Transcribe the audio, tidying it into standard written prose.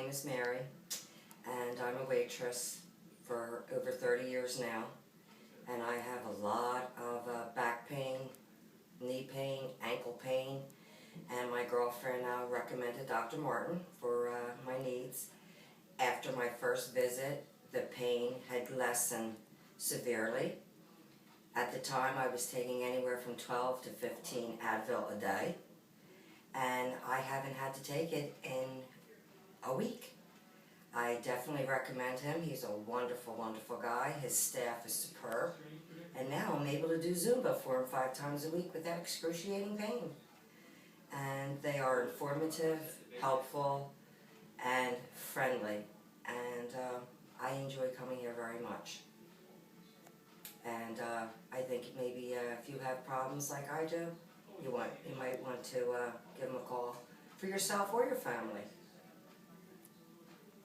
name is Mary, and I'm a waitress for over 30 years now. And I have a lot of back pain, knee pain, ankle pain, and my girlfriend recommended Dr. Martin for my needs. After my first visit, the pain had lessened severely. At the time, I was taking anywhere from 12 to 15 ADVIL a day, and I haven't had to take it in a week. I definitely recommend him. He's a wonderful, wonderful guy. His staff is superb. And now I'm able to do Zumba 4 and 5 times a week without excruciating pain. And they are informative, helpful, and friendly. And I enjoy coming here very much. And I think maybe if you have problems like I do, you might want to give them a call for yourself or your family.